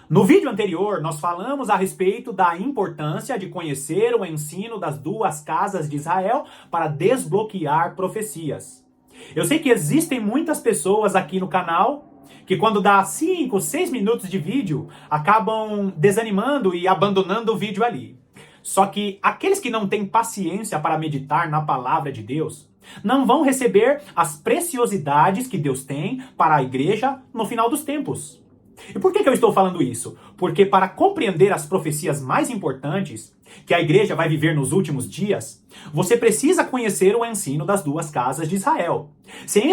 No vídeo anterior, nós falamos a respeito da importância de conhecer o ensino das duas casas de Israel para desbloquear profecias. Eu sei que existem muitas pessoas aqui no canal que quando dá 5, 6 minutos de vídeo, acabam desanimando e abandonando o vídeo ali. Só que aqueles que não têm paciência para meditar na palavra de Deus, não vão receber as preciosidades que Deus tem para a igreja no final dos tempos. E por que eu estou falando isso? Porque para compreender as profecias mais importantes que a igreja vai viver nos últimos dias, você precisa conhecer o ensino das duas casas de Israel. Sem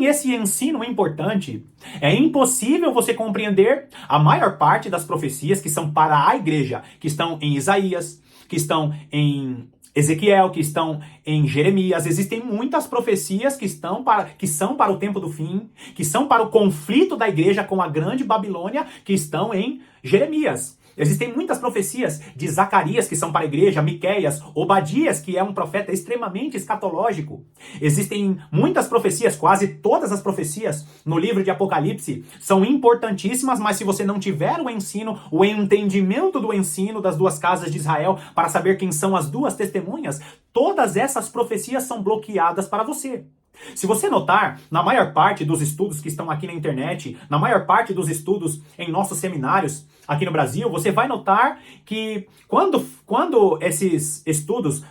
esse ensino importante, é impossível você compreender a maior parte das profecias que são para a igreja, que estão em Isaías, que estão em Ezequiel, que estão em Jeremias. Existem muitas profecias que são para o tempo do fim, que são para o conflito da igreja com a grande Babilônia, que estão em Jeremias. Existem muitas profecias de Zacarias que são para a igreja, Miqueias, Obadias, que é um profeta extremamente escatológico. Existem muitas profecias, quase todas as profecias no livro de Apocalipse são importantíssimas, mas se você não tiver o ensino, o entendimento do ensino das duas casas de Israel para saber quem são as duas testemunhas, todas essas profecias são bloqueadas para você. Se você notar, na maior parte dos estudos que estão aqui na internet, na maior parte dos estudos em nossos seminários aqui no Brasil, você vai notar que quando esses estudos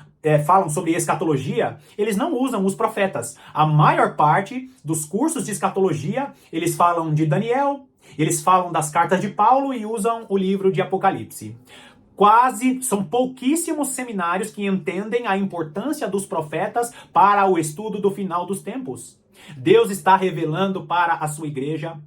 falam sobre escatologia, eles não usam os profetas. A maior parte dos cursos de escatologia, eles falam de Daniel, eles falam das cartas de Paulo e usam o livro de Apocalipse. São pouquíssimos seminários que entendem a importância dos profetas para o estudo do final dos tempos. Deus está revelando para a sua igreja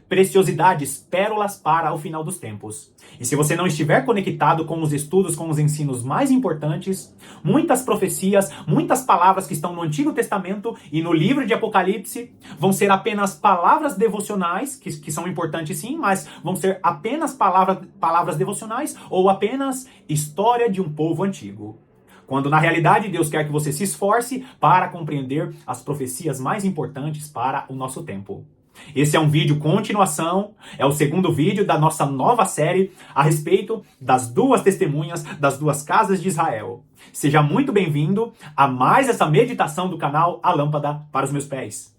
preciosidades, pérolas para o final dos tempos. E se você não estiver conectado com os estudos, com os ensinos mais importantes, muitas profecias, muitas palavras que estão no Antigo Testamento e no livro de Apocalipse vão ser apenas palavras devocionais, que são importantes sim, mas vão ser apenas palavras devocionais ou apenas história de um povo antigo. Quando na realidade Deus quer que você se esforce para compreender as profecias mais importantes para o nosso tempo. Esse é um vídeo continuação, é o segundo vídeo da nossa nova série a respeito das duas testemunhas das duas casas de Israel. Seja muito bem-vindo a mais essa meditação do canal A Lâmpada para os Meus Pés.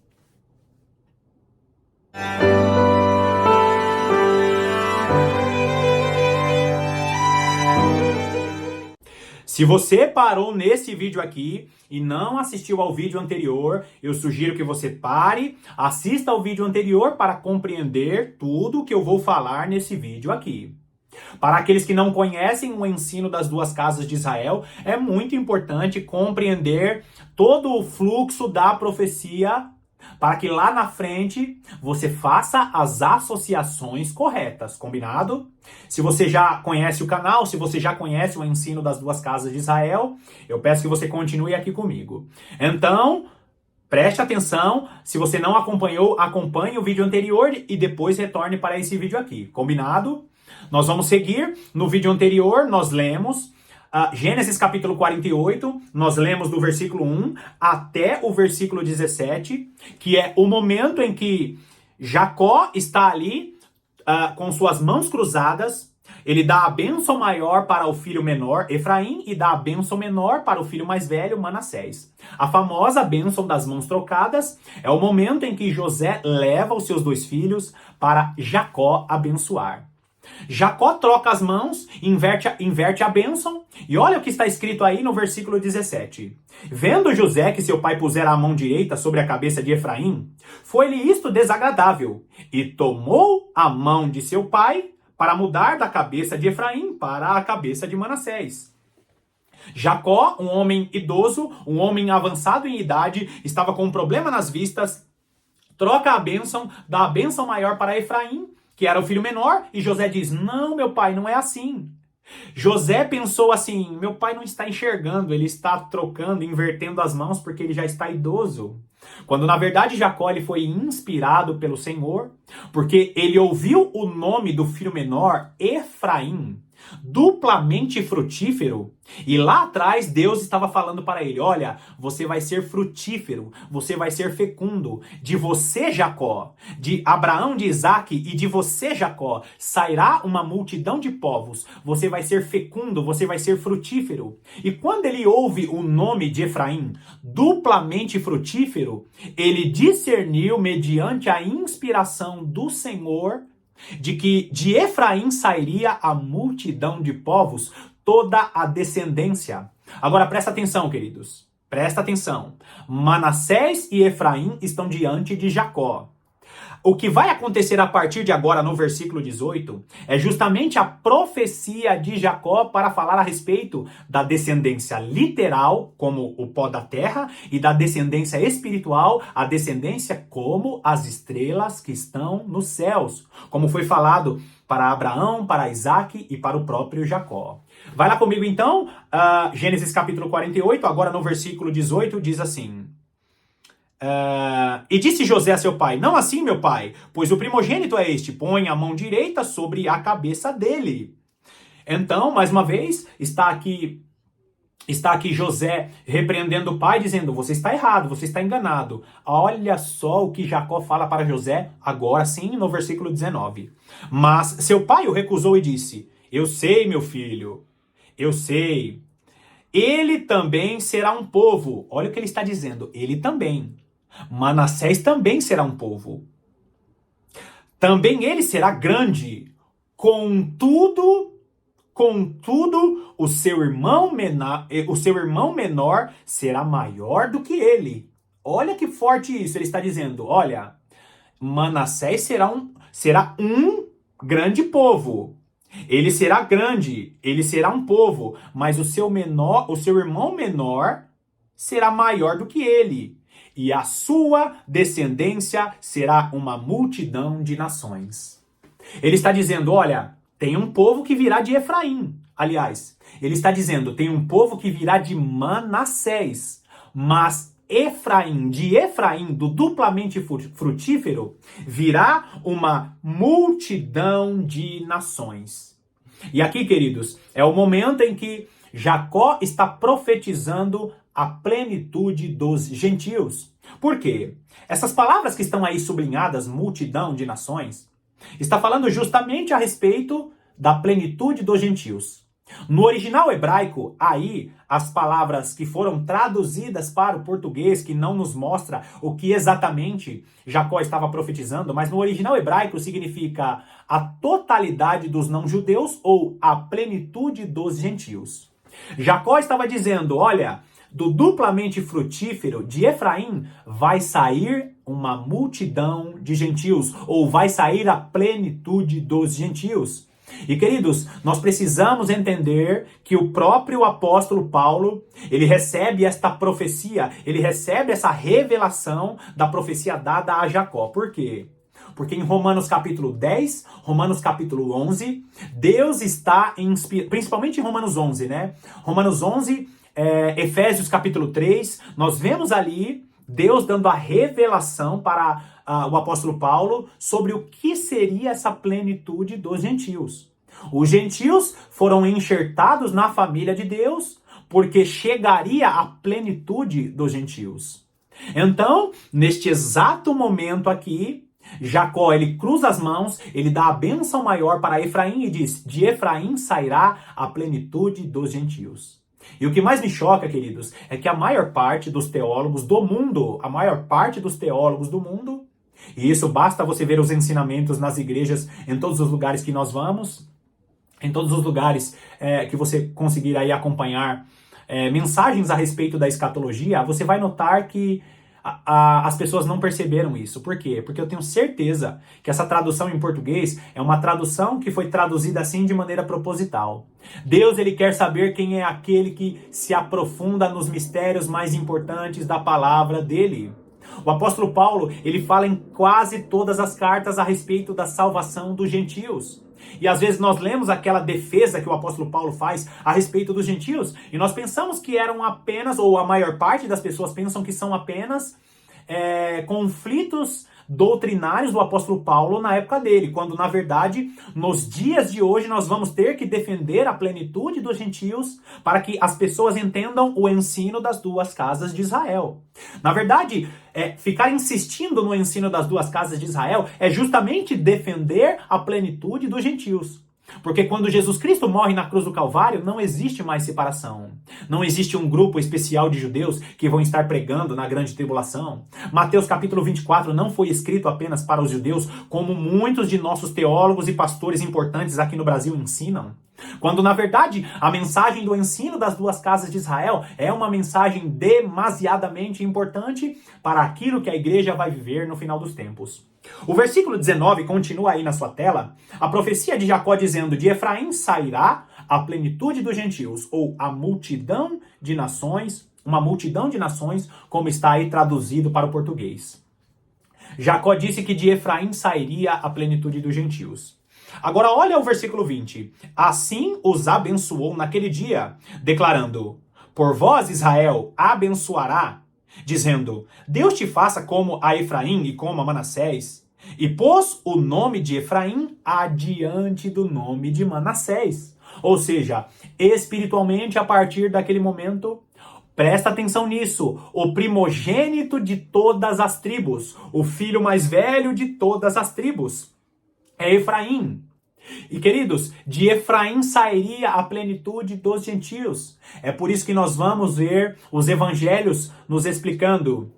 Se você parou nesse vídeo aqui e não assistiu ao vídeo anterior, eu sugiro que você pare, assista ao vídeo anterior para compreender tudo que eu vou falar nesse vídeo aqui. Para aqueles que não conhecem o ensino das duas casas de Israel, é muito importante compreender todo o fluxo da profecia para que lá na frente você faça as associações corretas, combinado? Se você já conhece o canal, se você já conhece o ensino das duas casas de Israel, eu peço que você continue aqui comigo. Então, preste atenção, se você não acompanhou, acompanhe o vídeo anterior e depois retorne para esse vídeo aqui, combinado? Nós vamos seguir, no vídeo anterior nós lemos Gênesis capítulo 48, nós lemos do versículo 1 até o versículo 17, que é o momento em que Jacó está ali com suas mãos cruzadas, ele dá a bênção maior para o filho menor, Efraim, e dá a bênção menor para o filho mais velho, Manassés. A famosa bênção das mãos trocadas é o momento em que José leva os seus dois filhos para Jacó abençoar. Jacó troca as mãos, inverte a bênção, e olha o que está escrito aí no versículo 17. Vendo José que seu pai pusera a mão direita sobre a cabeça de Efraim, foi-lhe isto desagradável, e tomou a mão de seu pai para mudar da cabeça de Efraim para a cabeça de Manassés. Jacó, um homem idoso, um homem avançado em idade, estava com um problema nas vistas, troca a bênção, dá a bênção maior para Efraim, que era o filho menor, e José diz, não, meu pai, não é assim. José pensou assim, meu pai não está enxergando, ele está trocando, invertendo as mãos porque ele já está idoso. Quando na verdade Jacó ele foi inspirado pelo Senhor, porque ele ouviu o nome do filho menor, Efraim. duplamente frutífero. E lá atrás Deus estava falando para ele, olha, você vai ser frutífero, você vai ser fecundo, de você Jacó, de Abraão, de Isaac e de você Jacó, sairá uma multidão de povos, você vai ser fecundo, você vai ser frutífero. E quando ele ouve o nome de Efraim, duplamente frutífero, ele discerniu mediante a inspiração do Senhor de que de Efraim sairia a multidão de povos, toda a descendência. Agora presta atenção, queridos. Presta atenção. Manassés e Efraim estão diante de Jacó. O que vai acontecer a partir de agora no versículo 18 é justamente a profecia de Jacó para falar a respeito da descendência literal, como o pó da terra, e da descendência espiritual, a descendência como as estrelas que estão nos céus, como foi falado para Abraão, para Isaac e para o próprio Jacó. Vai lá comigo então, Gênesis capítulo 48, agora no versículo 18, diz assim... E disse José a seu pai, não assim, meu pai, pois o primogênito é este, põe a mão direita sobre a cabeça dele. Então, mais uma vez, está aqui José repreendendo o pai, dizendo, você está errado, você está enganado. Olha só o que Jacó fala para José, agora sim, no versículo 19. Mas seu pai o recusou e disse, eu sei, meu filho, eu sei. Ele também será um povo. Olha o que ele está dizendo, ele também. Manassés também será um povo. Também ele será grande. Contudo, o seu irmão menor será maior do que ele. Olha que forte isso. Ele está dizendo, olha, Manassés será um grande povo. Ele será grande, ele será um povo, mas o seu irmão menor será maior do que ele. E a sua descendência será uma multidão de nações. Ele está dizendo, olha, tem um povo que virá de Efraim. Aliás, ele está dizendo, tem um povo que virá de Manassés. Mas de Efraim, do duplamente frutífero, virá uma multidão de nações. E aqui, queridos, é o momento em que Jacó está profetizando a plenitude dos gentios. Por quê? Essas palavras que estão aí sublinhadas, multidão de nações, está falando justamente a respeito da plenitude dos gentios. No original hebraico, aí, as palavras que foram traduzidas para o português, que não nos mostra o que exatamente Jacó estava profetizando, mas no original hebraico significa a totalidade dos não-judeus ou a plenitude dos gentios. Jacó estava dizendo, olha, do duplamente frutífero de Efraim vai sair uma multidão de gentios, ou vai sair a plenitude dos gentios. E queridos, nós precisamos entender que o próprio apóstolo Paulo, ele recebe esta profecia, ele recebe essa revelação da profecia dada a Jacó. Por quê? Porque em Romanos capítulo 10, Romanos capítulo 11, Deus está principalmente em Romanos 11, né? Romanos 11, Efésios capítulo 3, nós vemos ali Deus dando a revelação para o apóstolo Paulo sobre o que seria essa plenitude dos gentios. Os gentios foram enxertados na família de Deus porque chegaria a plenitude dos gentios. Então, neste exato momento aqui, Jacó, ele cruza as mãos, ele dá a bênção maior para Efraim e diz, de Efraim sairá a plenitude dos gentios. E o que mais me choca, queridos, é que a maior parte dos teólogos do mundo, e isso basta você ver os ensinamentos nas igrejas, em todos os lugares que nós vamos, em todos os lugares que você conseguir aí acompanhar mensagens a respeito da escatologia, você vai notar que as pessoas não perceberam isso. Por quê? Porque eu tenho certeza que essa tradução em português é uma tradução que foi traduzida assim de maneira proposital. Deus, ele quer saber quem é aquele que se aprofunda nos mistérios mais importantes da palavra dele. O apóstolo Paulo, ele fala em quase todas as cartas a respeito da salvação dos gentios. E às vezes nós lemos aquela defesa que o apóstolo Paulo faz a respeito dos gentios e nós pensamos que eram apenas, ou a maior parte das pessoas pensam que são apenas conflitos doutrinários do apóstolo Paulo na época dele, quando na verdade, nos dias de hoje, nós vamos ter que defender a plenitude dos gentios para que as pessoas entendam o ensino das duas casas de Israel. Na verdade, ficar insistindo no ensino das duas casas de Israel é justamente defender a plenitude dos gentios. Porque quando Jesus Cristo morre na cruz do Calvário, não existe mais separação. Não existe um grupo especial de judeus que vão estar pregando na grande tribulação. Mateus capítulo 24 não foi escrito apenas para os judeus, como muitos de nossos teólogos e pastores importantes aqui no Brasil ensinam. Quando, na verdade, a mensagem do ensino das duas casas de Israel é uma mensagem demasiadamente importante para aquilo que a igreja vai viver no final dos tempos. O versículo 19 continua aí na sua tela, a profecia de Jacó dizendo: de Efraim sairá a plenitude dos gentios, ou a multidão de nações, uma multidão de nações, como está aí traduzido para o português. Jacó disse que de Efraim sairia a plenitude dos gentios. Agora olha o versículo 20. Assim os abençoou naquele dia, declarando: por vós Israel abençoará, dizendo: Deus te faça como a Efraim e como a Manassés. E pôs o nome de Efraim adiante do nome de Manassés. Ou seja, espiritualmente, a partir daquele momento, presta atenção nisso, o primogênito de todas as tribos, o filho mais velho de todas as tribos, é Efraim. E queridos, de Efraim sairia a plenitude dos gentios. É por isso que nós vamos ver os evangelhos nos explicando,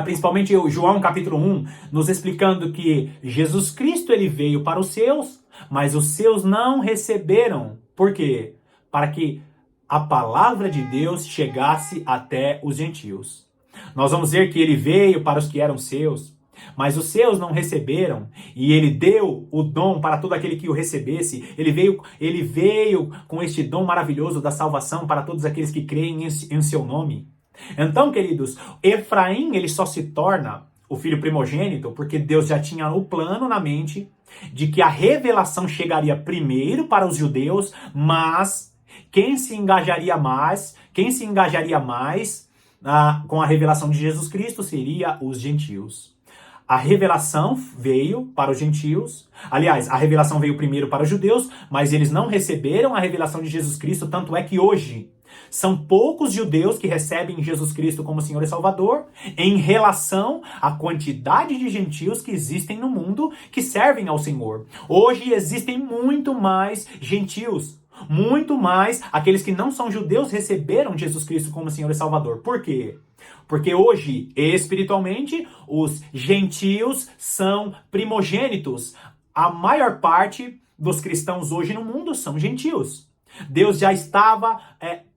principalmente o João capítulo 1, nos explicando que Jesus Cristo ele veio para os seus, mas os seus não receberam. Por quê? Para que a palavra de Deus chegasse até os gentios. Nós vamos ver que ele veio para os que eram seus, mas os seus não receberam, e ele deu o dom para todo aquele que o recebesse. Ele veio com este dom maravilhoso da salvação para todos aqueles que creem em seu nome. Então, queridos, Efraim ele só se torna o filho primogênito porque Deus já tinha o plano na mente de que a revelação chegaria primeiro para os judeus, mas quem se engajaria mais com a revelação de Jesus Cristo seria os gentios. A revelação veio para os gentios. Aliás, a revelação veio primeiro para os judeus, mas eles não receberam a revelação de Jesus Cristo, tanto é que hoje são poucos judeus que recebem Jesus Cristo como Senhor e Salvador em relação à quantidade de gentios que existem no mundo que servem ao Senhor. Hoje existem muito mais gentios. Muito mais aqueles que não são judeus receberam Jesus Cristo como Senhor e Salvador. Por quê? Porque hoje, espiritualmente, os gentios são primogênitos. A maior parte dos cristãos hoje no mundo são gentios. Deus já estava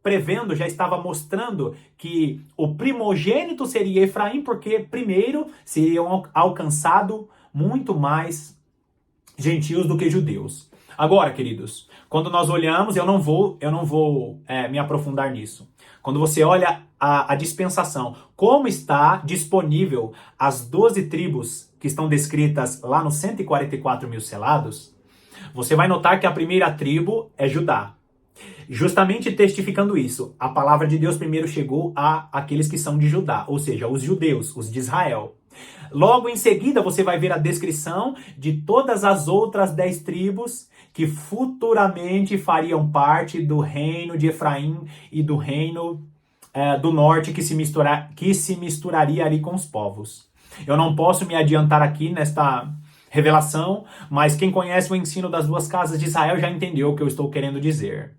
prevendo, já estava mostrando que o primogênito seria Efraim, porque primeiro seriam alcançados muito mais gentios do que judeus. Agora, queridos, quando nós olhamos, eu não vou me aprofundar nisso. Quando você olha a dispensação, como está disponível as 12 tribos que estão descritas lá nos 144 mil selados, você vai notar que a primeira tribo é Judá. Justamente testificando isso, a palavra de Deus primeiro chegou a aqueles que são de Judá, ou seja, os judeus, os de Israel. Logo em seguida, você vai ver a descrição de todas as outras 10 tribos que futuramente fariam parte do reino de Efraim e do reino do norte que se misturaria ali com os povos. Eu não posso me adiantar aqui nesta revelação, mas quem conhece o ensino das duas casas de Israel já entendeu o que eu estou querendo dizer.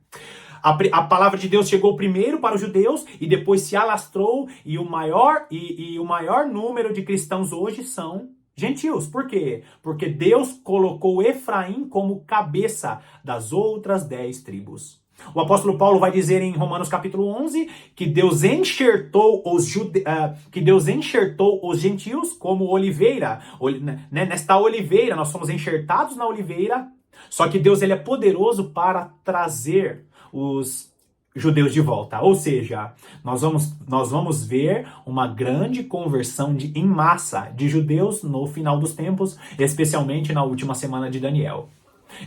A palavra de Deus chegou primeiro para os judeus e depois se alastrou, e o maior número de cristãos hoje são gentios. Por quê? Porque Deus colocou Efraim como cabeça das outras 10 tribos. O apóstolo Paulo vai dizer em Romanos capítulo 11 que Deus enxertou os gentios como oliveira. Nesta oliveira, nós somos enxertados na oliveira, só que Deus ele é poderoso para trazer os judeus de volta. Ou seja, nós vamos ver uma grande conversão em massa de judeus no final dos tempos, especialmente na última semana de Daniel.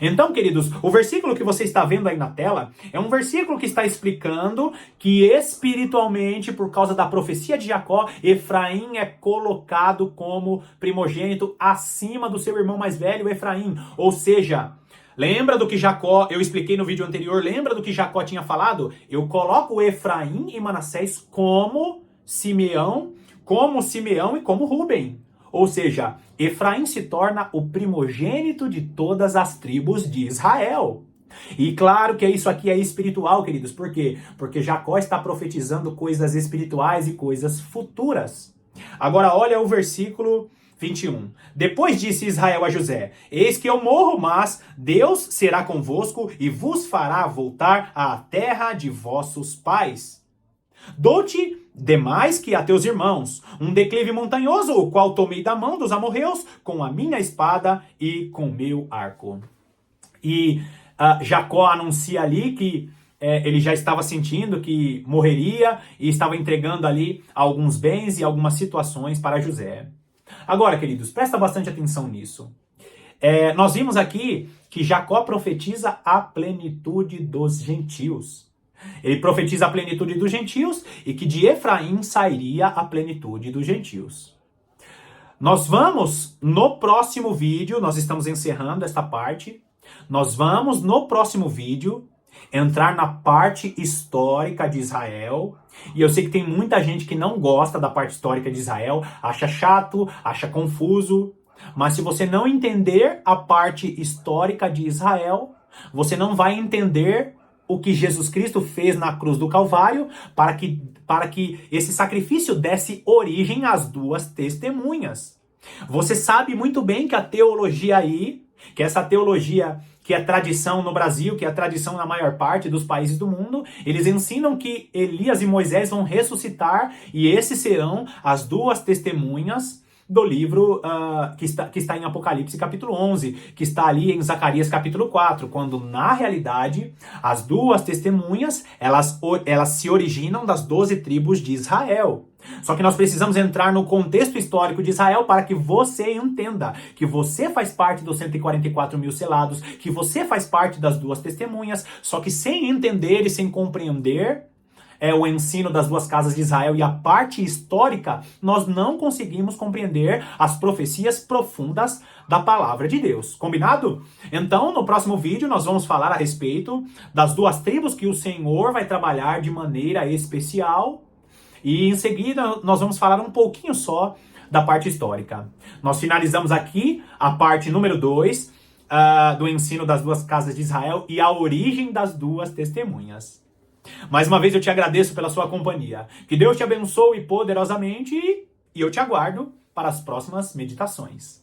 Então, queridos, o versículo que você está vendo aí na tela é um versículo que está explicando que espiritualmente, por causa da profecia de Jacó, Efraim é colocado como primogênito acima do seu irmão mais velho, Efraim. Ou seja, lembra do que Jacó, eu expliquei no vídeo anterior, lembra do que Jacó tinha falado? Eu coloco Efraim e Manassés como Simeão e como Rúben. Ou seja, Efraim se torna o primogênito de todas as tribos de Israel. E claro que isso aqui é espiritual, queridos. Por quê? Porque Jacó está profetizando coisas espirituais e coisas futuras. Agora olha o versículo 21. Depois disse Israel a José: Eis que eu morro, mas Deus será convosco e vos fará voltar à terra de vossos pais. Dou-te demais que a teus irmãos, um declive montanhoso, o qual tomei da mão dos amorreus com a minha espada e com meu arco. E Jacó anuncia ali que ele já estava sentindo que morreria e estava entregando ali alguns bens e algumas situações para José. Agora, queridos, presta bastante atenção nisso. Nós vimos aqui que Jacó profetiza a plenitude dos gentios. Ele profetiza a plenitude dos gentios e que de Efraim sairia a plenitude dos gentios. Nós vamos, no próximo vídeo, nós estamos encerrando esta parte, nós vamos, no próximo vídeo, entrar na parte histórica de Israel. E eu sei que tem muita gente que não gosta da parte histórica de Israel, acha chato, acha confuso. Mas se você não entender a parte histórica de Israel, você não vai entender o que Jesus Cristo fez na cruz do Calvário para que esse sacrifício desse origem às duas testemunhas. Você sabe muito bem que a teologia aí, que essa teologia que é tradição no Brasil, que é tradição na maior parte dos países do mundo, eles ensinam que Elias e Moisés vão ressuscitar e esses serão as duas testemunhas do livro que está em Apocalipse capítulo 11, que está ali em Zacarias capítulo 4, quando na realidade as duas testemunhas, elas se originam das 12 tribos de Israel. Só que nós precisamos entrar no contexto histórico de Israel para que você entenda que você faz parte dos 144 mil selados, que você faz parte das duas testemunhas, só que sem entender e sem compreender o ensino das duas casas de Israel e a parte histórica, nós não conseguimos compreender as profecias profundas da palavra de Deus. Combinado? Então, no próximo vídeo, nós vamos falar a respeito das duas tribos que o Senhor vai trabalhar de maneira especial. E em seguida, nós vamos falar um pouquinho só da parte histórica. Nós finalizamos aqui a parte número 2 do ensino das duas casas de Israel e a origem das duas testemunhas. Mais uma vez eu te agradeço pela sua companhia. Que Deus te abençoe poderosamente e eu te aguardo para as próximas meditações.